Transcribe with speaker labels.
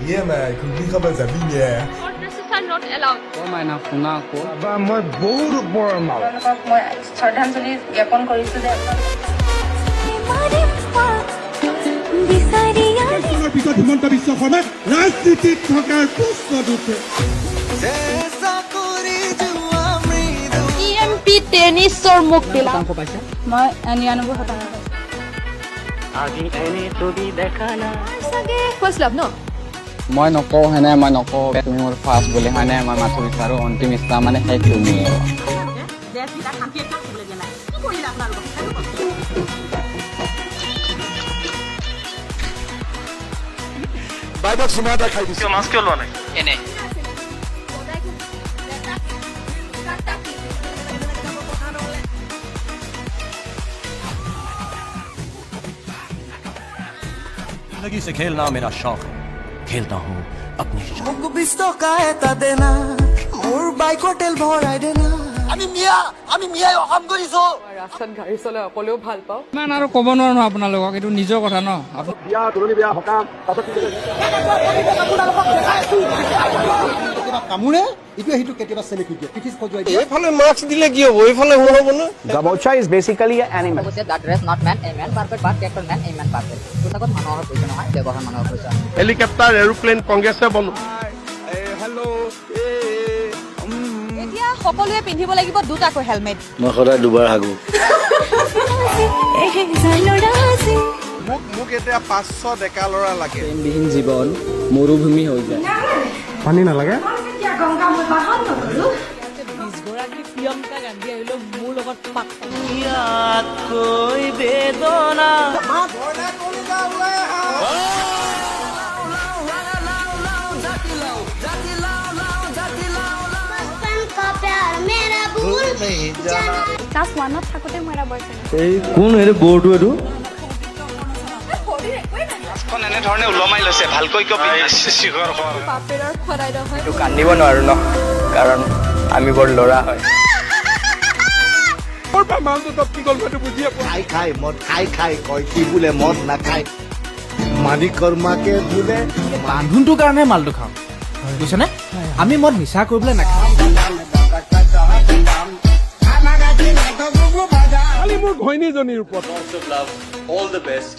Speaker 1: ये मैं कुकी खबर जबी है
Speaker 2: All dresses are not allowed.
Speaker 3: মাইনা শুনা আকৌ
Speaker 1: मैं बहुत बड़ा माल
Speaker 4: আপোনালোকক মই শ্ৰদ্ধাঞ্জলি জ্ঞাপন কৰিছোঁ যে
Speaker 5: ইলেকশ্যনৰ পিছত হিমন্ত বিশ্ব শৰ্মাই ৰাজনীতিত থকাৰ প্ৰশ্ন উঠে
Speaker 2: EMP টেনিছৰ মুক্তিলা
Speaker 3: শতাংশ পাইছে
Speaker 4: মই 99% পাইছোঁ
Speaker 2: চাগে ফাৰ্ষ্ট লাভ ন
Speaker 3: মই নকওঁ হেনে মই নকওঁ তুমি মোৰ ফাৰ্ষ্ট বুলি হয়নে মই মাথো বিচাৰোঁ অন্তিম ইচ্ছা মানে সেই তুমি
Speaker 1: বাইদেউ চুমা এটা খাই দিছোঁ মাছ কিয় লোৱা নাই
Speaker 3: এনে
Speaker 6: जिंदगी से खेलना मेरा शौक है खेलता हूँ अपनी
Speaker 7: মোক 20 টকা এটা দেনা মোৰ বাইকৰ তেল ভৰাই দেনা আমি মিয়াই অকাম কৰিছো
Speaker 4: ৰাস্তাত গাড়ী চলাই অকলেও ভাল পাওঁ
Speaker 3: ইমান আৰু ক'ব নোৱাৰো ন আপোনালোকক এইটো নিজৰ কথা ন
Speaker 1: বিয়া তুলনি বিয়া সকাম
Speaker 5: কামোৰে ইটো সেইটো কেতিয়াবা চেলেকি দিয়ে পিঠিত সজুৱাই দিয়ে
Speaker 1: এইফালে মাছ দিলে কি হ'ব এইফালে হ'ব না
Speaker 8: Gabocha is basically an animal.
Speaker 9: that dress not man a man perfect but character man a man perfect পুস্তকত মানুহৰ প্ৰয়োজন নহয় ব্যৱহাৰ মানুহৰ প্ৰয়োজন
Speaker 1: হেলিকপ্টাৰ এৰোপ্লেন কংগ্ৰেছে বনো
Speaker 2: এতিয়া সকলোৱে পিন্ধিব লাগিব দুটাকৈ হেলমেট
Speaker 8: মই সদায় দুবাৰ হাগো
Speaker 1: মোক এতিয়া 500 ডেকা ল'ৰা লাগে
Speaker 3: বিহীন জীৱন মৰুভূমি হৈ যায়
Speaker 1: পানী নালাগে
Speaker 4: গৰাকী প্ৰিয়ংকা গান্ধী আহিলেও মোৰ লগত পাক
Speaker 2: ক্লাছ 1ত থাকোতে মোৰ এটা বয়ফ্ৰেণ্ড
Speaker 8: এই কোন এইটো বৰটো এইটো
Speaker 6: এনেধৰণে ওলমাই লৈছে ভালকৈ কিয়
Speaker 2: পাপেৰৰ খৰাই নহয়
Speaker 3: কান্দিব নোৱাৰো ন কাৰণ আমি বৰ ল'ৰা হয়
Speaker 1: মোৰ পৰা মালটো তপ কি গ'ল মই বুজিয়ে পোৱা
Speaker 7: খাই মদ খাই কয় কি বোলে মদ নাখায় মালিকৰ মাকে বোলে
Speaker 8: বান্ধোনটোৰ কাৰণে মালটো খাওঁ বুজিছনে আমি মদ নিচা কৰিবলৈ নাখাওঁ
Speaker 1: খালি মোৰ ঘৈণীজনীৰ ওপৰত
Speaker 6: all the best